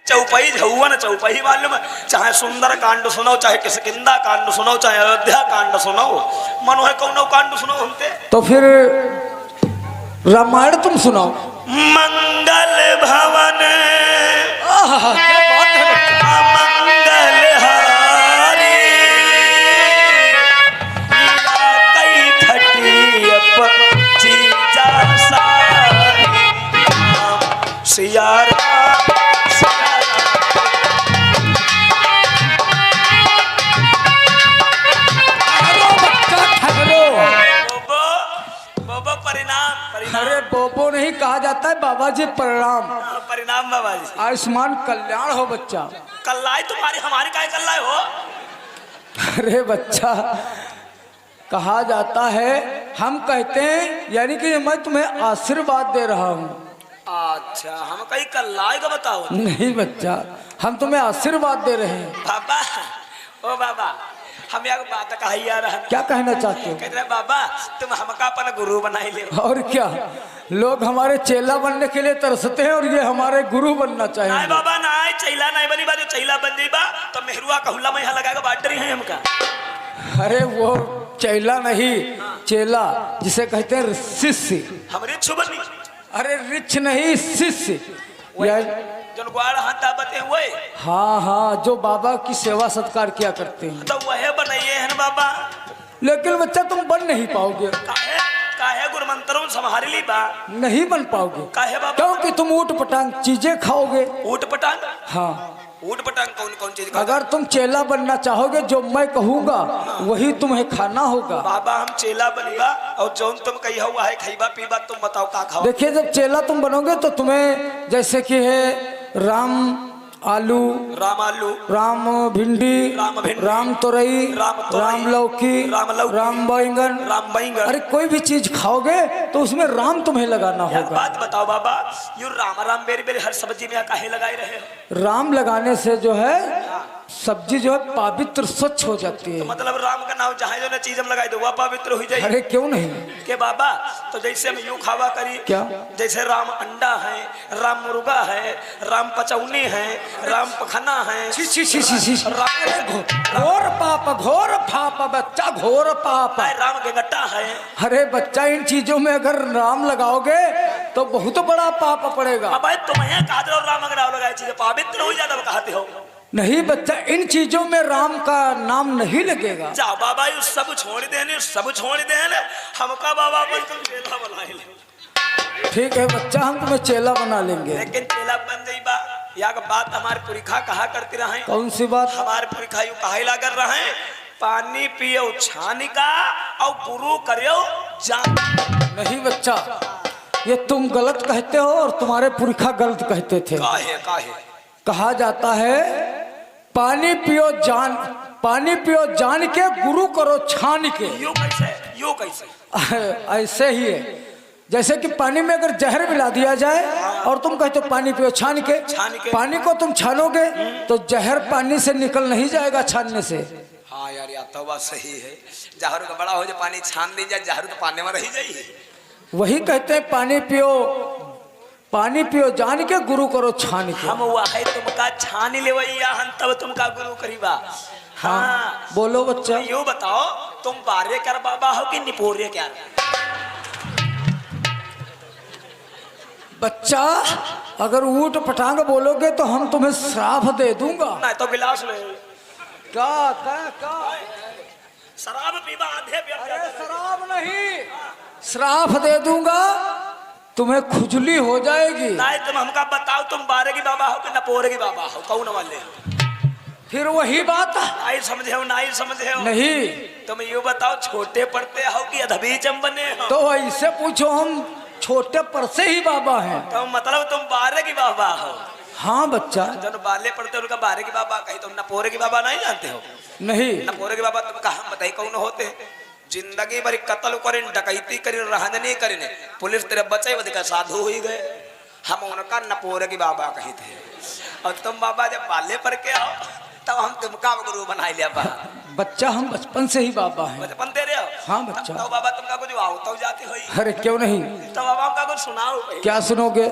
चौपाई झौवन चौपाई मालूम है, चाहे सुंदर कांड सुनो, चाहे किसकिंदा कांड सुनो, चाहे अयोध्या कांड सुनो, मनो है कौन कांड सुनो हमते। तो फिर रामायण तुम सुनाओ। मंगल भवन क्या बात है बच्चा। मंगल हारी कई खटी चीजा सारी सिया अरे बोबो नहीं कहा जाता है बाबा जी प्रणाम। परिणाम बाबा जी। आयुष्मान कल्याण हो बच्चा। कल्लाई तुम्हारी हमारी काय कल्लाई हो। अरे बच्चा कहा जाता है, हम कहते हैं यानी कि मैं तुम्हें आशीर्वाद दे रहा हूँ। अच्छा हम कहीं कल्लाई का बताओ। नहीं बच्चा, हम तुम्हें आशीर्वाद दे रहे हैं। बाबा ओ बाबा हम एक बात कही यार। क्या कहना चाहते हो? कहते रहे बाबा तुम हमका अपन गुरु बनाई ले। और क्या, लोग हमारे चेला बनने के लिए तरसते हैं और ये हमारे गुरु बनना चाहिए। नहीं बाबा नहीं, चैला नहीं बनी बा, जो चैला बन गई बा तो मेहरुआ कहूला में यहाँ लगाएगा बाटरी है हमका। अरे वो चेला नहीं, चेला जिसे कहते हैं शिष्य। हमारे छुबनी। अरे रिच नहीं, शिष्य। जो ग्वाड़ हाथा बते हुए। हाँ हाँ, जो बाबा की सेवा सत्कार किया करते हैं। तो वह बनाइए है ना बाबा। लेकिन बच्चा तुम बन नहीं पाओगे। काहे काहे गुरु मंत्रों संभाल ली बा। नहीं बन पाओगे। काहे बाबा? क्योंकि तुम ऊट पटांग चीजें खाओगे। ऊट पटांग? हाँ ऊट पटांग कौन कौन चीज? अगर तुम चेला बनना चाहोगे, जो मैं कहूँगा वही तुम्हें खाना होगा। बाबा हम चेला बनेगा और जो तुम कही हुआ है खाईबा पीबा, तुम बताओ का खाओ। देखिए जब चेला तुम बनोगे तो तुम्हें जैसे कि है राम आलू, राम भिंडी, राम तोरई, राम लौकी, राम बैंगन, अरे कोई भी चीज खाओगे तो उसमें राम तुम्हें लगाना होगा। बात बताओ बाबा, यू राम राम बेरी बेरी हर सब्जी में काहे लगाए रहे? राम लगाने से जो है सब्जी जो है पवित्र स्वच्छ हो जाती है। तो मतलब राम का नाम जहाँ जो चीज हम लगाए दो वह पवित्र हो जाए। अरे क्यों नहीं के बाबा, तो जैसे हम यूं खावा करी क्या, जैसे राम अंडा है, राम मुर्गा है, राम पचौनी है, राम पखना है। छी छी छी छी छी। घोर पाप, घोर पाप बच्चा, घोर पाप। राम गेंगट्टा है। अरे बच्चा इन चीजों में अगर राम लगाओगे तो बहुत बड़ा पाप पड़ेगा। अब तुम्हें कादर और राम अगर लगाए चीजें पवित्र हो जाता कहते हो। नहीं बच्चा, इन चीजों में राम का नाम नहीं लगेगा। जा बाबा यू सब छोड़ देने, सब छोड़ देने, हमका बाबा पर तुम चेला बना ले। ठीक है बच्चा, हम तुम्हें चेला बना लेंगे। लेकिन चेला बन जाई बा या बात हमारे पुरखा कहा करते रहे। कौन सी बात? हमारे पुरखा यू कहा कर रहे, पानी पियो छान का और गुरु करियो जान। नहीं बच्चा, ये तुम गलत कहते हो और तुम्हारे पुरखा गलत कहते थे। काहे काहे? कहा जाता है पानी पियो जान, पानी पियो जान के, गुरु करो छान के। यो कैसे? यो कैसे? ऐसे ही है, जैसे कि पानी में अगर जहर मिला दिया जाए और तुम कहते हो पानी पियो छान के, पानी को तुम छानोगे तो जहर पानी से निकल नहीं जाएगा छानने से। हाँ यार या तो बात सही है। जहर का बड़ा हो जाए पानी छान दी जाए, जहर तो पानी में रही जाए। वही कहते हैं पानी पियो, पानी पियो जान के, गुरु करो छान के। हम वाहे तुमका छान ले वैया हम तब तुमका गुरु करीबा। हाँ बोलो बच्चा। यो बताओ तुम बारे कर बाबा हो कि निपोरे क्या? बच्चा अगर ऊट पटांग बोलोगे तो हम तुम्हें श्राप दे दूंगा। नहीं तो गिलास ले। क्या क्या क्या? शराब पीवा आधे। अरे शराब नहीं, श्राप दे दूंगा, तुम्हें खुजली हो जाएगी। नहीं तुम हमका बताओ तुम बारे की बाबा हो कि नपोरे की बाबा हो, कौन वाले? फिर वही बात। नहीं समझे हो, नहीं समझे हो। नहीं तुम ये बताओ छोटे पड़ते हो कि अधबीचम बने हो? तो ऐसे पूछो, हम छोटे पर से ही बाबा हैं। तो मतलब तुम बारे की बाबा हो? हाँ बच्चा। जब बाले पड़ते हो उनका बारे की बाबा कही, तुम नपोरे की बाबा नहीं जानते हो? नहीं। नपोरे के बाबा तुम कहा बताई कौन होते? जिंदगी भरी कत्ल करें, डकैती करें, रहने करें, पुलिस तेरे बचे बदका साधु ही गए। हम उनका नपोरे की बाबा कही थे। और तुम बाबा जब बाले पर के आओ तब हम तुमका गुरु बना लिया। बच्चा हम बचपन से ही बाबा हैं। बचपन दे रहे हो? हाँ बच्चा। तो बाबा तुमका कुछ आओ तो जाते हो अरे क्यों नहीं, तो बाबा का कुछ सुनाओ। क्या सुनोगे?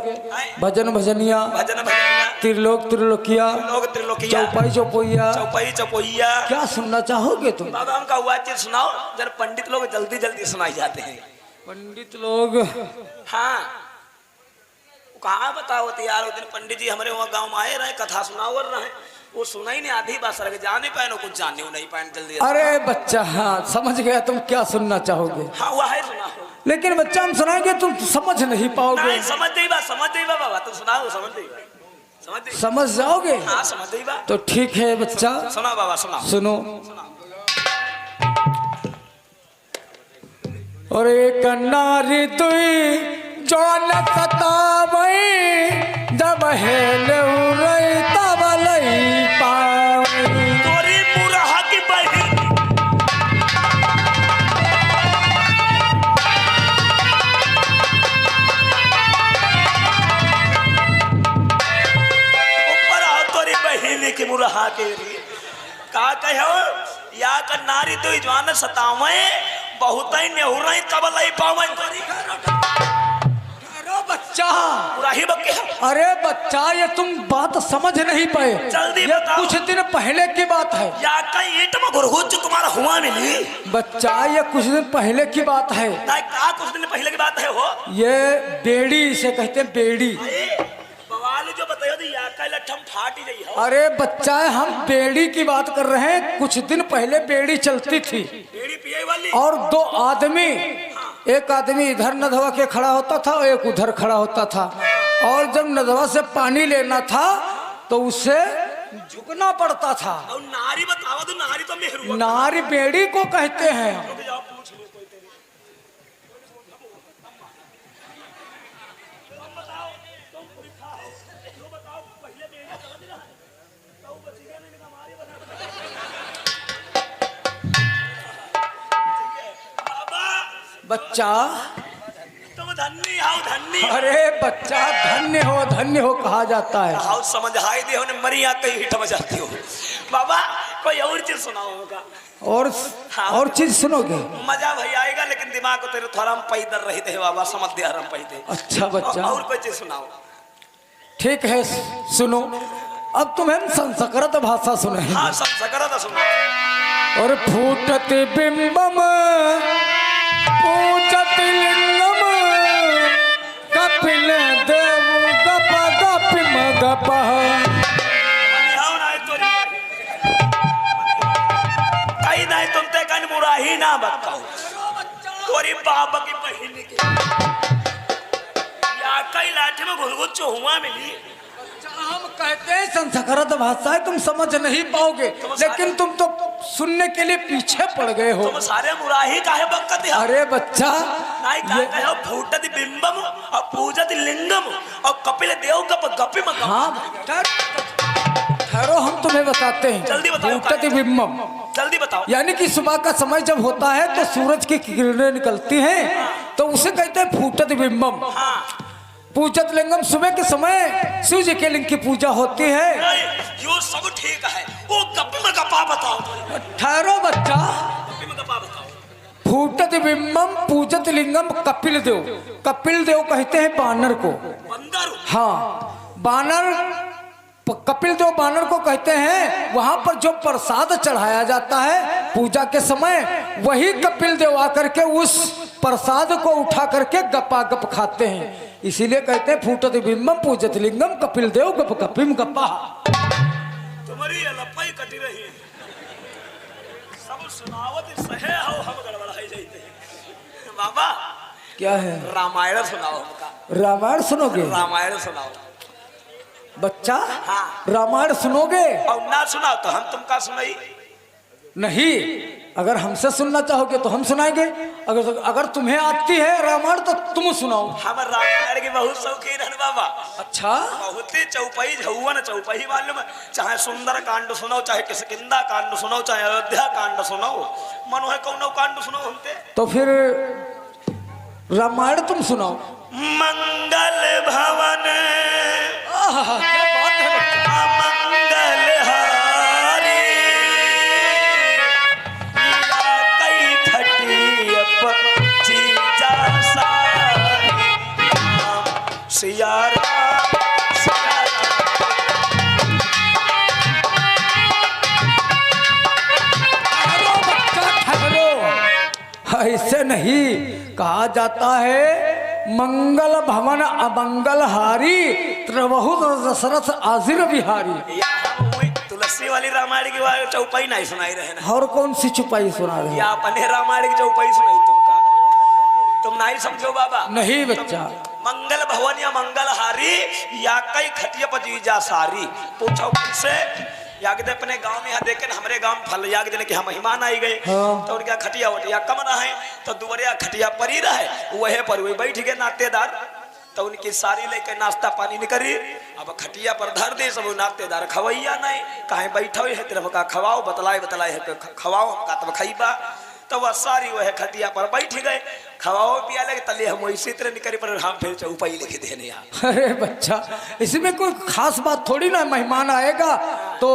भजन भजनिया, भजन भजनिया, त्रिलोक त्रिलोकिया, लोग त्रिलोकिया, चौपाई चौपोइया, चौपाई चौपोइया, क्या सुनना चाहोगे तुम? बाबा हमका हुआ चीज सुनाओ। जरा पंडित लोग जल्दी जल्दी सुनाई जाते हैं। पंडित लोग हाँ कहाँ बताओ यार, उस दिन पंडित जी हमारे वहाँ गांव में आए रहे, कथा सुनाओ रहे, वो सुना ही नहीं, आधी बात सर जाने पाए ना कुछ जाने नहीं पाए जल्दी। अरे बच्चा हाँ समझ गया तुम क्या सुनना चाहोगे। हाँ वह है सुना, लेकिन बच्चा हम सुनाएंगे तुम समझ नहीं पाओगे। नहीं समझ गई बात, समझ गई बाबा, तुम सुनाओ, समझ गई, समझ जाओगे। हाँ समझ गई बात। तो ठीक है बच्चा सुना बाबा, सुना सुनो। और एक नारी दुई जो न सतावई, जब हेल उरई तब लई पावई। तोरी मुरहा की बहन ऊपर आओ, तोरी बहन की मुरहा के का कहो या कर नारी दुई जो न सतावई, बहुत ही नेहुरई तब लई पावई। बच्चा ही बक्के। अरे बच्चा ये तुम बात समझ नहीं पाए, जल्दी ये बताओ। कुछ दिन पहले की बात है। या कहीं ईट में गुरगुज तुम्हारा हुआ मिली बच्चा, ये कुछ दिन पहले की बात है। का कुछ दिन पहले की बात है हो। ये बेड़ी इसे कहते हैं, बेड़ी। बवाल जो बताओ या का लठम फाट ही गई हो। अरे बच्चा हम बेड़ी की बात कर रहे हैं। कुछ दिन पहले बेड़ी चलती थी, बेड़ी पिए वाली, और दो आदमी, एक आदमी इधर नदवा के खड़ा होता था, एक उधर खड़ा होता था, और जब नदवा से पानी लेना था तो उसे झुकना पड़ता था। और नारी बताओ तो नारी तो मेहरू, नारी बेड़ी को कहते हैं। बच्चा तुम धन्य हो, धन्य। अरे बच्चा धन्य हो कहा जाता है। हाउ समझ हाय दे होने मरिया कहीं हिट में जाती हो। बाबा कोई और चीज सुनाओ होगा। और चीज सुनोगे? मजा भाई आएगा, लेकिन दिमाग को तेरे थोड़ा हम पैदल रहते हैं बाबा, समझ दिया हम पैदे। अच्छा बच्चा और कोई चीज सुनाओ। ठीक है सुनो। अब तुम्हें संस्कृत भाषा सुने। हाँ संस्कृत सुनाओ। और फूटत बिंबम पूजत लिंगम, कपिल देव गप गपिम गप। कहीं नहीं तुम ते कन मुराही ना बताओ। तोरी बाबा की बहन के या कई लाठी में घुलगुच हुआ मिली। हम कहते हैं संस्कृत भाषा है, तुम समझ नहीं पाओगे, लेकिन तुम तो सुनने के लिए पीछे पड़ गए हो। तुम सारे मुराही काहे बकत है? अरे बच्चा नहीं का कहो फूटत बिंबम और पूजत लिंगम और कपिल देव गप गपि में। हाँ ठहरो हम तुम्हें बताते हैं। जल्दी बताओ। फूटत बिंबम जल्दी बताओ। यानी कि सुबह का समय जब होता है तो सूरज की किरणें निकलती हैं, तो उसे कहते हैं फूटत बिंबम। पूजत लिंगम, सुबह के समय शिव जी के लिंग की पूजा होती है। यो सब ठीक है, वो गप्पी में गप्पा बताओ। ठहरो बच्चा। गप्पी में गप्पा बताओ। फूटत बिंबम पूजत लिंगम कपिल देव। कपिल देव कहते हैं बानर को। बंदर? हाँ बानर, कपिल देव बानर को कहते हैं। वहां पर जो प्रसाद चढ़ाया जाता है पूजा के समय, वही कपिल देव आकर के उस प्रसाद को उठा करके गपा गप खाते हैं। इसीलिए कहते हैं फूटत बिंबम पूजत लिंगम कपिल देव गप गपिम गपा। तुम्हारी लपाई कटी रही है, सब सुनावत सहे हो, हम गड़बड़ाई जाते हैं। बाबा क्या है? रामायण सुनाओ हमका। रामायण सुनोगे? रामायण सुनाओ बच्चा। हाँ। रामायण सुनोगे? और ना सुनाओ तो हम तुमका सुनाई नहीं। अगर हमसे सुनना चाहोगे तो हम सुनाएंगे। अगर तुम्हें आती है रामायण तो तुम सुनाओ। हम रामायण की बहुत शौकीन है बाबा। अच्छा। बहुत ही चौपाई झुवन चौपाई मालूम, चाहे सुंदर कांड सुनाओ, चाहे किसकिंदा कांड सुनाओ, चाहे अयोध्या कांड सुनाओ, मनो है कौन कांड सुनाओ हमते। तो फिर रामायण तुम सुनाओ। मंगल भवन क्या बात है बच्चा। मंगल हारी कई खटिया नहीं, कहा जाता है मंगल भवन अमंगल हारी त्रवहु दशरथ आजिर बिहारी। तुलसी वाली रामायण की चौपाई नहीं सुनाई रहे ना? और कौन सी चौपाई सुना रहे? या अपने रामायण की चौपाई सुनाई तुमका? तुम नहीं समझो बाबा? नहीं बच्चा। मंगल भवन या मंगल हारी या कई खटिया पजीजा सारी। पूछो किससे? याग दे अपने गांव में यहाँ देखे हमारे गांव फल याग देने के यहाँ मेहमान आई गए। हाँ। तो उनका खटिया वटिया कम रहे तो दुवरिया खटिया परी रहे, वह पर वही बैठ गए नातेदार। तो उनकी सारी लेके नाश्ता पानी निकली, अब खटिया पर धर दे सब नातेदार खवैया नहीं कहीं बैठो है तेरे का खवाओ बतलाए है खवाओ हमका तब खईबा। तो वह सारी वह खटिया पर बैठ गए, खवाओ पिया लगे तले हम इसी तरह निकली पर हम फिर चौपाई लिख देने। अरे बच्चा, इसमें कोई खास बात थोड़ी ना, मेहमान आएगा तो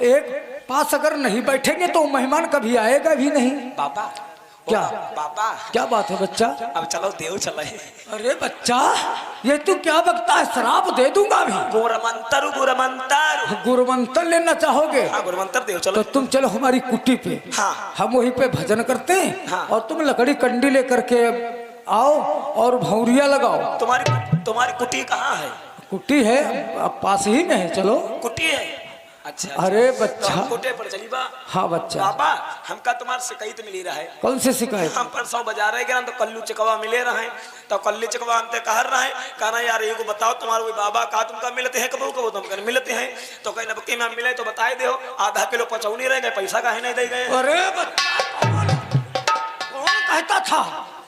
एक पास अगर नहीं बैठेंगे तो मेहमान कभी आएगा भी नहीं। बाबा क्या बाबा क्या बात है बच्चा? अब चलो देव चले। अरे बच्चा, ये तू क्या बकता है? शराब दे दूंगा अभी। गुरमंतर गुरुमंत्र लेना चाहोगे? हाँ गुरमंतर देव चलो। तो तुम चलो हमारी कुटी पे। हाँ। हम वहीं पे भजन करते हैं। हाँ। और तुम लकड़ी कंडी लेकर के आओ और भौरिया लगाओ। तुम्हारी कुटी कहाँ है? कुटी है अब पास ही में है, चलो। कुटी है? अच्छा। अरे बच्चा, तो कुटे पर चली बा। हाँ बच्चा। बाबा हमका तुम्हारे शिकायत मिली रहा है। कौन से शिकायत? हम परसों बाजार रहे गए तो कल्लू चकवा मिले रहे, तो कल्लू चकवा हमसे कह रहे कहना यार ये को बताओ तुम्हारे वो बाबा का तुमका मिलते हैं कबू कबू तुमका मिलते हैं? तो कहीं नबकी में मिले तो बताए दो, आधा किलो पचौनी रह गए, पैसा काहे नहीं दे गए? अरे बच्चा, कौन कहता था?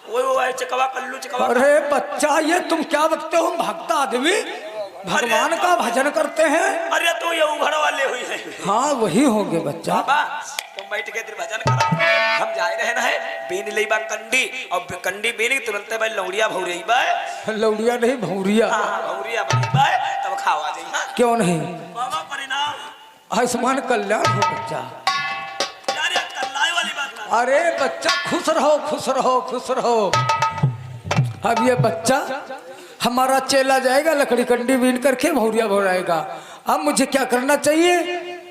वो चकवा कल्लू चकवा। अरे बच्चा, ये तुम क्या बकते हो? भक्त आदमी भगवान का भजन करते हैं। अरे तू ये उघड़ वाले हुई है। हाँ वही होंगे बच्चा। बाबा तुम बैठ के भजन करो, हम जाए रहे ना है बीन ले बा कंडी और कंडी बीन तुरंत भाई लौड़िया भौरी बा। लौड़िया नहीं भौरिया। हाँ, भौरिया बनी बा तब खावा जाई। हाँ? क्यों नहीं? बाबा परिणाम आयुष्मान कल्याण हो बच्चा। यार ये कल्लाई वाली बात ना। अरे बच्चा खुश रहो खुश रहो खुश रहो। अब ये बच्चा हमारा चेला जाएगा लकड़ी कंडी बीन करके भौरिया भौराएगा। अब मुझे क्या करना चाहिए?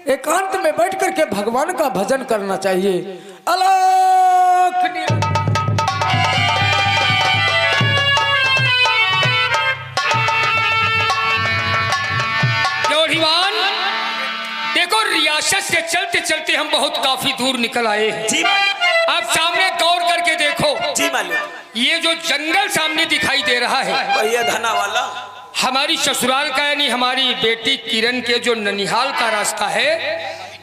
एकांत में बैठ करके भगवान का भजन करना चाहिए। अलख देखो, रियासत से चलते चलते हम बहुत काफी दूर निकल आए हैं। जी आप सामने गौर करके देखो। जी मालूम। ये जो जंगल सामने दिखाई दे रहा है ये घना वाला हमारी ससुराल का यानी हमारी बेटी किरण के जो ननिहाल का रास्ता है,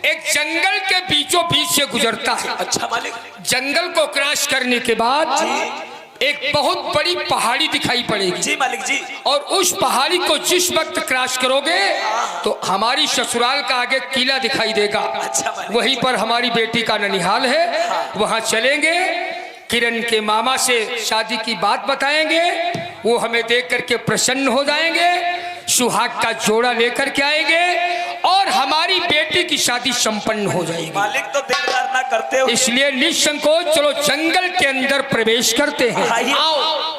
एक जंगल के बीचों बीच से गुजरता है। अच्छा मालिक। जंगल को क्रॉस करने के बाद एक बहुत बड़ी पहाड़ी दिखाई पड़ेगी। जी मालिक जी। और उस पहाड़ी को जिस वक्त क्रॉस करोगे तो हमारी ससुराल का आगे किला दिखाई देगा। अच्छा मालिक। वहीं पर हमारी बेटी का ननिहाल है। वहां चलेंगे, किरण के मामा से शादी की बात बताएंगे, वो हमें देख करके प्रसन्न हो जाएंगे, सुहाग का जोड़ा लेकर के आएंगे और हमारी बेटी की शादी संपन्न हो जाएगी। मालिक तो देर ना करते हो, इसलिए निसंकोच चलो जंगल के अंदर प्रवेश करते हैं। आओ।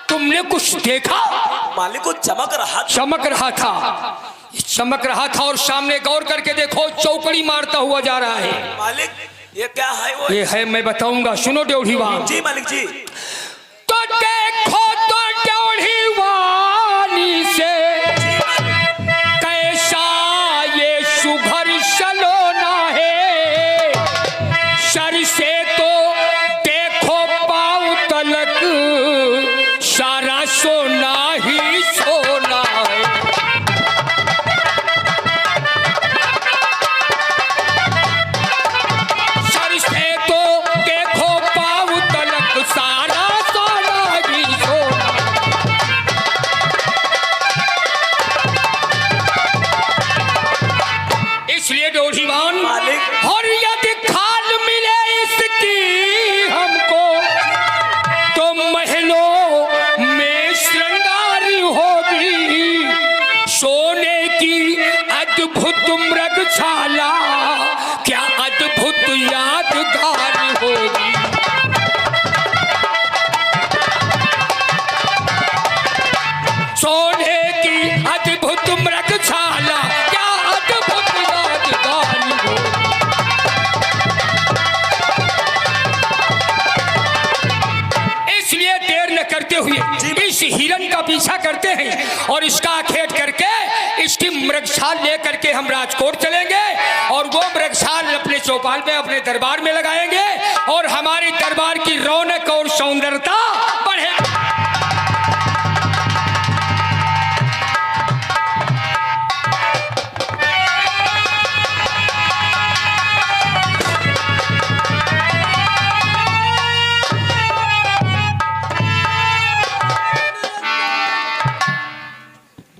तुमने कुछ देखा? मालिक को चमक रहा था और सामने गौर करके देखो, चौकड़ी मारता हुआ जा रहा है। मालिक ये क्या है? वो ये है, मैं बताऊंगा, सुनो ड्योढ़ीवान। जी मालिक जी। तो देखो तो ड्योढ़ीवानी से कैसा ये सुघर सलोना है, सर से तो देखो पाँव तलक सारा सोना ही सोना है। सर से तो देखो पाँव तलक सारा सोना ही सोना। इसलिए ड्योढ़ीवान और यदि खाल मिले इसकी हमको तो महलों में श्रृंगार होगी, सोने की अद्भुत मृगशाला क्या सोने की अद्भुत मृगशाला, क्या अद्भुत यादगारी हो। इसलिए देर न करते हुए इस हिरन का पीछा करते हैं और इसका खेत करके इसकी मृगशाल लेकर के हम राजकोट चलेंगे और वो मृगशाल अपने चौपाल में, अपने दरबार में लगाएंगे और हमारी दरबार की रौनक और सौंदर्यता बढ़ेगी।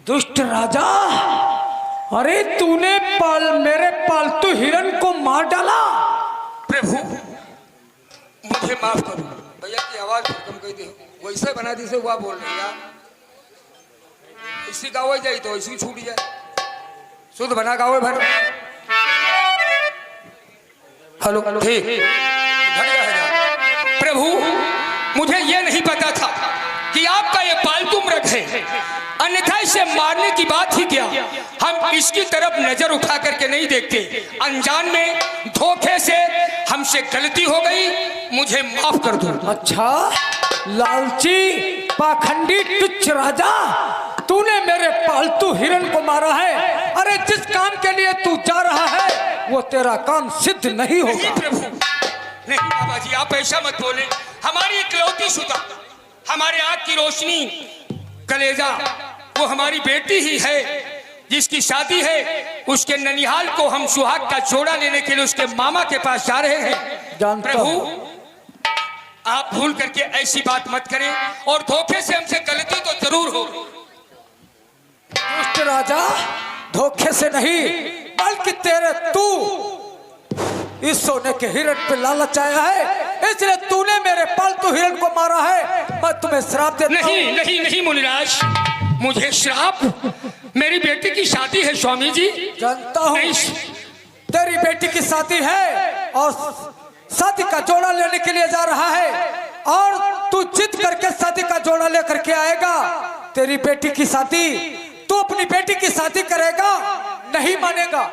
दुष्ट राजा, अरे तूने मेरे पालतू हिरन को मार डाला। प्रभु मुझे माफ करो, भैया की आवाज कम कर दे, वैसे बना दी से हुआ बोल रही यार, इसी गाँव जाए तो इसी छूट जाए, शुद्ध बना गाँव भर। हेलो ठीक प्रभु, मुझे ये नहीं पता था कि आपका ये पालतू मृग है, अन्यथा इसे मारने की बात ही क्या, हम इसकी तरफ नजर उठा करके नहीं देखते, अनजान में धोखे से हमसे गलती हो गई, मुझे माफ कर दो। अच्छा लालची पाखंडी तुच्छ राजा, तूने मेरे पालतू हिरन को मारा है। अरे जिस काम के लिए तू जा रहा है वो तेरा काम सिद्ध नहीं होगा। नहीं प्रभु, नहीं बाबा जी, आप ऐसा मत बोले, हमारी इकलौती शुदा, हमारे आँख की रोशनी, कलेजा, वो हमारी बेटी ही है जिसकी शादी है, उसके ननिहाल को हम सुहाग का जोड़ा लेने के लिए उसके मामा के पास जा रहे हैं। प्रभु आप भूल करके ऐसी बात मत करें और धोखे से हमसे गलती तो जरूर हो। दुष्ट राजा, धोखे से नहीं बल्कि तेरे तू इस सोने के हिरन पे लालच आया है, इसलिए तूने मेरे पालतू हिरन को मारा है। मैं तुम्हें श्राप देता हूं। नहीं नहीं नहीं मुनिराज, मुझे श्राप, मेरी बेटी की शादी है स्वामी जी। जानता हूँ तेरी बेटी की शादी है और शादी का जोड़ा लेने के लिए जा रहा है और तू जिद करके शादी का जोड़ा लेकर के आएगा। तेरी बेटी की शादी, तू अपनी बेटी की शादी करेगा, नहीं मानेगा।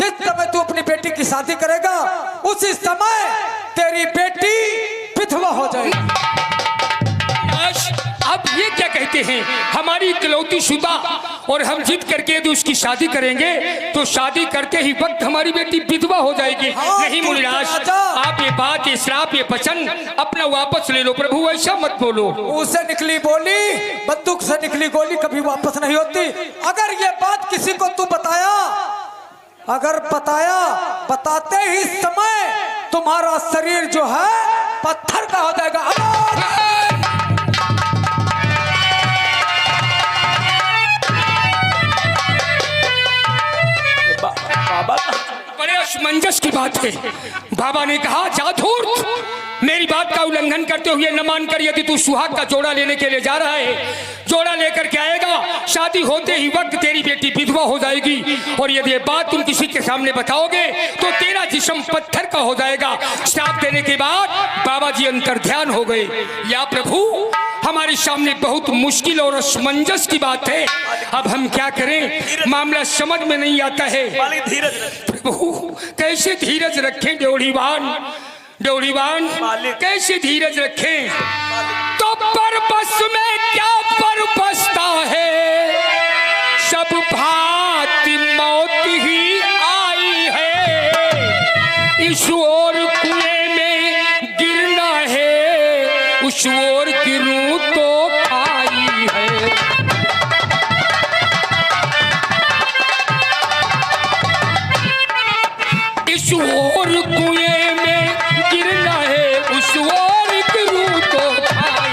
जिस समय तू अपनी बेटी की शादी करेगा उसी समय तेरी बेटी विधवा हो जाएगी। आप ये क्या कहते हैं, हमारी इकलौती शुदा और हम जिद करके यदि उसकी शादी करेंगे तो शादी करते ही वक्त हमारी बेटी विधवा हो जाएगी। नहीं मुनिराज, आप ये बात, ये श्राप, ये वचन अपना वापस ले लो प्रभु, ऐसा मत बोलो। उसे निकली बोली, बंदूक से निकली गोली कभी वापस नहीं होती। अगर ये बात किसी को तू बताया, अगर बताया, बताते ही समय तुम्हारा शरीर जो है पत्थर का हो जाएगा। बड़े असमंजस की बात है। बाबा ने कहा जा धूर्त, मेरी बात का उल्लंघन करते हुए न मानकर यदि तू सुहाग का जोड़ा लेने के लिए जा रहा है, जोड़ा लेकर के आएगा, शादी होते ही वक्त तेरी बेटी विधवा हो जाएगी और यदि ये बात तुम किसी के सामने बताओगे तो तेरा जिस्म पत्थर का हो जाएगा। श्राप देने के बाद बाबा जी अंतर्ध्यान हो गए। या प्रभु, हमारे सामने बहुत मुश्किल और असमंजस की बात है, अब हम क्या करें, मामला समझ में नहीं आता है। प्रभु कैसे धीरज रखें ड्योढ़ीवान, ड्योढ़ीवान कैसे धीरज रखें। तो परबस में क्या परबसता है, सब भांति मौत ही आई है। इस ओर कुएं में गिरना है, उस ओर गिरूं तो आई है। इस ओर कुएं में गिरना है, उस ओर गिरूं तो आई।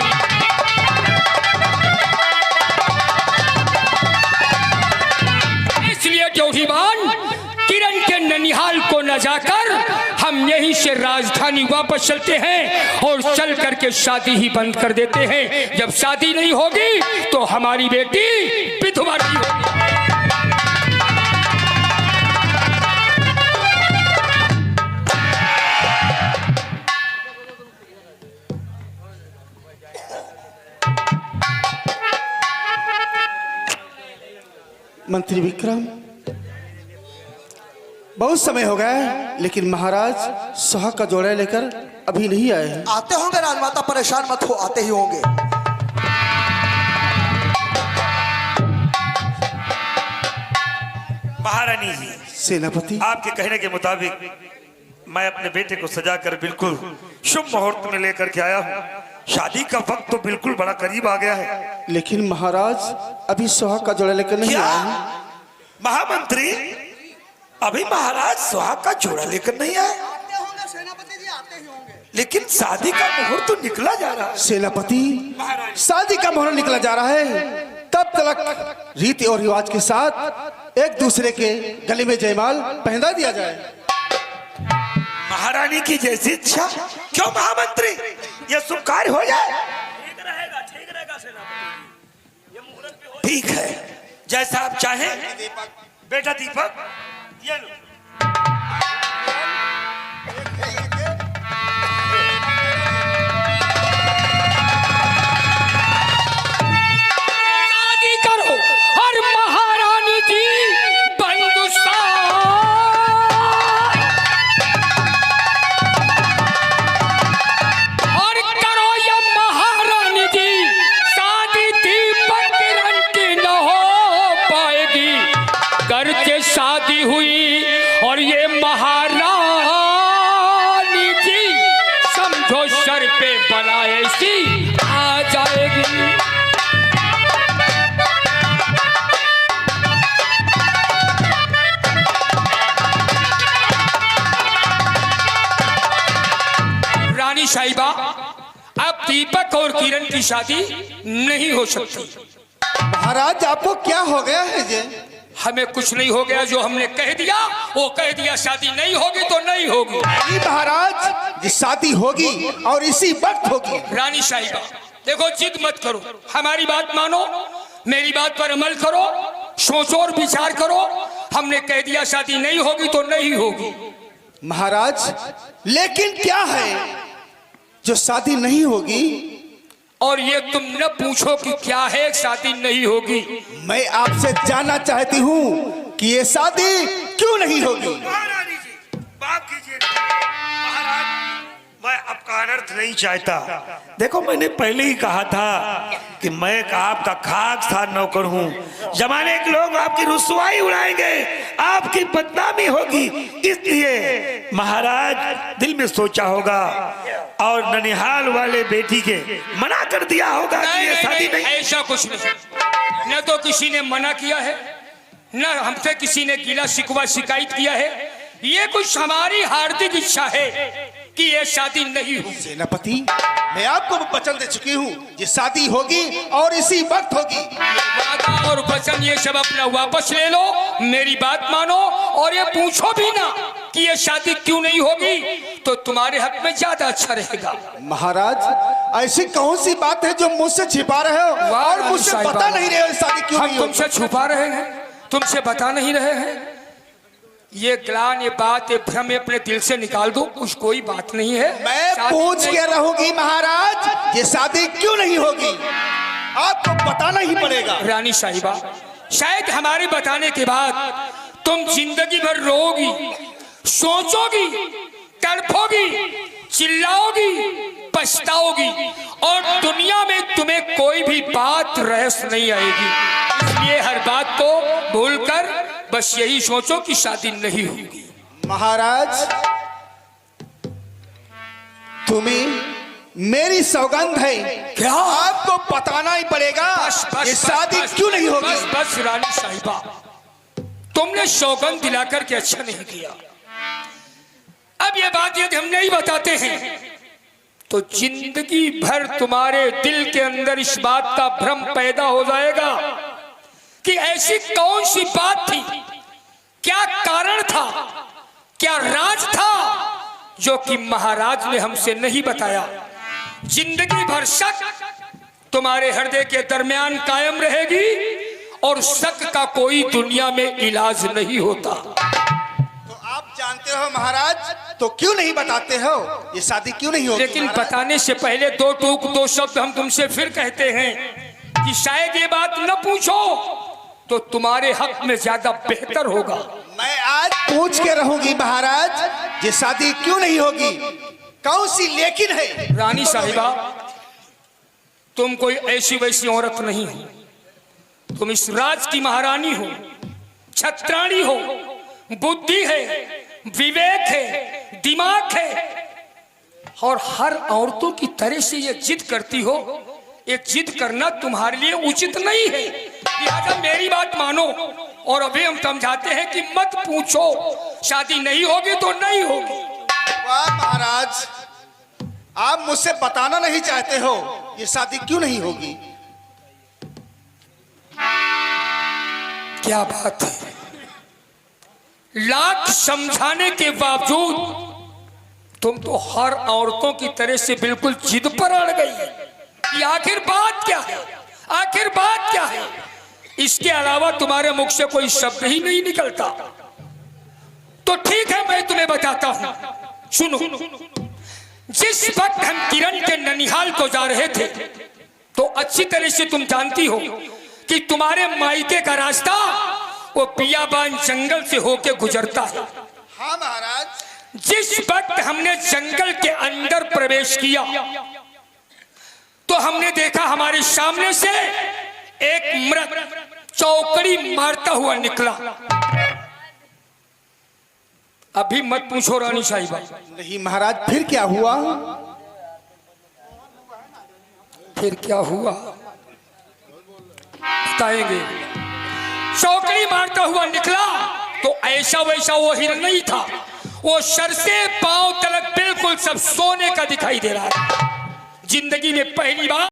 इसलिए ड्योढ़ीवान, किरण के ननिहाल को न जाकर हम यहीं से राजधानी वापस चलते हैं और चल करके शादी ही बंद कर देते हैं। जब शादी नहीं होगी तो हमारी बेटी विधवा नहीं होगी। मंत्री विक्रम, बहुत समय हो गया है, लेकिन महाराज सुहाग का जोड़ा लेकर अभी नहीं आए हैं। आते होंगे राजमाता, परेशान मत हो, आते ही होंगे। महारानी जी, सेनापति, आपके कहने के मुताबिक मैं अपने बेटे को सजाकर बिल्कुल शुभ मुहूर्त में लेकर के आया हूँ। शादी का वक्त तो बिल्कुल बड़ा करीब आ गया है। लेकिन महाराज अभी सुहाग का जोड़ा लेकर नहीं क्या आए हैं। महामंत्री, अभी महाराज सुहाग का जोड़ा लेकर नहीं आए? लेकिन शादी का मुहूर्त तो निकला जा रहा है। सेनापति, शादी का मुहूर्त निकला जा रहा है, तब तक रीति और रिवाज के साथ एक दूसरे के गले में जयमाल पहना दिया जाए। महारानी की जैसी इच्छा। क्यों महामंत्री, ये शुभ कार्य हो जाए? ठीक है, जैसा आप चाहें। बेटा दीपक, ये लो। शादी करो और महारानी जी और करो ये महारानी जी शादी दीपक किरण की न हो पाएगी। करके शादी हुई और ये महारानी जी समझो सर पे बला ऐसी आ जाएगी। रानी साहिबा, अब दीपक और किरण की शादी नहीं हो सकती। महाराज आपको क्या हो गया है जी? हमें कुछ नहीं हो गया, जो हमने कह दिया वो कह दिया। शादी नहीं होगी तो नहीं होगी। नहीं महाराज, ये शादी होगी और इसी वक्त होगी। रानी साहिबा देखो, जिद मत करो, हमारी बात मानो, मेरी बात पर अमल करो, सोचो और विचार करो। हमने कह दिया शादी नहीं होगी तो नहीं होगी। महाराज, लेकिन क्या है जो शादी नहीं होगी? और ये तुम न पूछो कि क्या है शादी नहीं होगी। मैं आपसे जानना चाहती हूँ कि ये शादी क्यों नहीं होगी? महारानी जी, बात कीजिए। महाराज, मैं आपका अनर्थ नहीं चाहता। देखो, मैंने पहले ही कहा था कि मैं आपका खाक सा नौकर हूँ। जमाने के लोग आपकी रुसवाई उड़ाएंगे, आपकी बदनामी होगी, इसलिए महाराज दिल में सोचा होगा और ननिहाल वाले बेटी के मना कर दिया होगा कि ये शादी नहीं। ऐसा कुछ नहीं, न तो किसी ने मना किया है, न हमसे किसी ने गिला शिकवा शिकायत किया है। ये कुछ हमारी हार्दिक इच्छा है कि ये शादी नहीं हो। सेनापति, मैं आपको वचन दे चुकी हूँ, ये शादी होगी और इसी वक्त होगी। वादा और वचन ये सब अपना वापस ले लो, मेरी बात मानो और ये पूछो भी ना कि ये शादी क्यों नहीं होगी, तो तुम्हारे हक में ज्यादा अच्छा रहेगा। महाराज, ऐसी कौन सी बात है जो मुझसे छिपा रहे हो और मुझसे बता नहीं रहे हो शादी क्यों नहीं हम होगी? तुमसे छुपा रहे हैं, तुमसे बता नहीं रहे हैं। ये ग्लान, ये बात, ये भ्रम अपने दिल से निकाल दो, कुछ कोई बात नहीं है। मैं पूछ के रहूंगी महाराज, ये शादी क्यों नहीं होगी? आपको बताना ही पड़ेगा। रानी साहिबा, शायद हमारे बताने के बाद तुम जिंदगी भर रोगी, सोचोगी, तड़पोगी, चिल्लाओगी, पछताओगी और दुनिया में तुम्हें कोई भी बात रहस्य नहीं आएगी। इसलिए हर बात को भूलकर बस यही सोचो कि शादी नहीं होगी। महाराज, तुम्हें मेरी सौगंध है, क्या? आपको बताना ही पड़ेगा ये शादी क्यों नहीं होगी। बस बस रानी साहिबा, तुमने सौगंध दिलाकर के अच्छा नहीं किया। अब ये बात यदि हम नहीं बताते हैं तो जिंदगी भर तुम्हारे दिल के अंदर इस बात का भ्रम पैदा हो जाएगा कि ऐसी कौन सी बात थी, क्या कारण था, क्या राज था जो कि महाराज ने हमसे नहीं बताया। जिंदगी भर शक तुम्हारे हृदय के दरमियान कायम रहेगी और शक का कोई दुनिया में इलाज नहीं होता। तो आप जानते हो महाराज, तो क्यों नहीं बताते हो ये शादी क्यों नहीं होगी? लेकिन बताने से पहले दो शब्द हम तुमसे फिर कहते हैं कि शायद ये बात न पूछो तो तुम्हारे हक में ज्यादा बेहतर होगा। मैं आज पूछ के रहूंगी महाराज, ये शादी क्यों नहीं होगी? कौन सी लेकिन है? रानी साहिबा, तुम कोई ऐसी वैसी औरत नहीं हो, तुम इस राज की महारानी हो, छत्राणी हो, बुद्धि है, विवेक है, दिमाग है, और हर औरतों की तरह से ये जिद करती हो। एक जिद करना तुम्हारे लिए उचित नहीं है, लिहाजा मेरी बात मानो। और अभी हम समझाते हैं कि मत पूछो, शादी नहीं होगी तो नहीं होगी। वाह महाराज, आप मुझसे बताना नहीं चाहते हो ये शादी क्यों नहीं होगी? क्या बात है, लाख समझाने के बावजूद तुम तो हर औरतों की तरह से बिल्कुल जिद पर अड़ गई। ये आखिर बात क्या है? आखिर बात क्या है? इसके अलावा तुम्हारे मुख से कोई शब्द ही नहीं निकलता। तो ठीक है, मैं तुम्हें बताता हूं, सुनो। जिस वक्त हम किरण के ननिहाल को जा रहे थे, तो अच्छी तरह से तुम जानती हो कि तुम्हारे मायके का रास्ता वो बियाबान जंगल से होके गुजरता है। हाँ महाराज। जिस वक्त हमने जंगल के अंदर प्रवेश किया, तो हमने देखा हमारे सामने से एक मृग चौकड़ी मारता हुआ निकला। अभी मत पूछो रानी साहिबा। नहीं महाराज, फिर क्या हुआ? फिर क्या हुआ बताएंगे। चौकड़ी मारता हुआ निकला तो ऐसा वैसा वो हिरण नहीं था, वो सर से पांव तलक बिल्कुल सब सोने का दिखाई दे रहा है। जिंदगी में पहली बार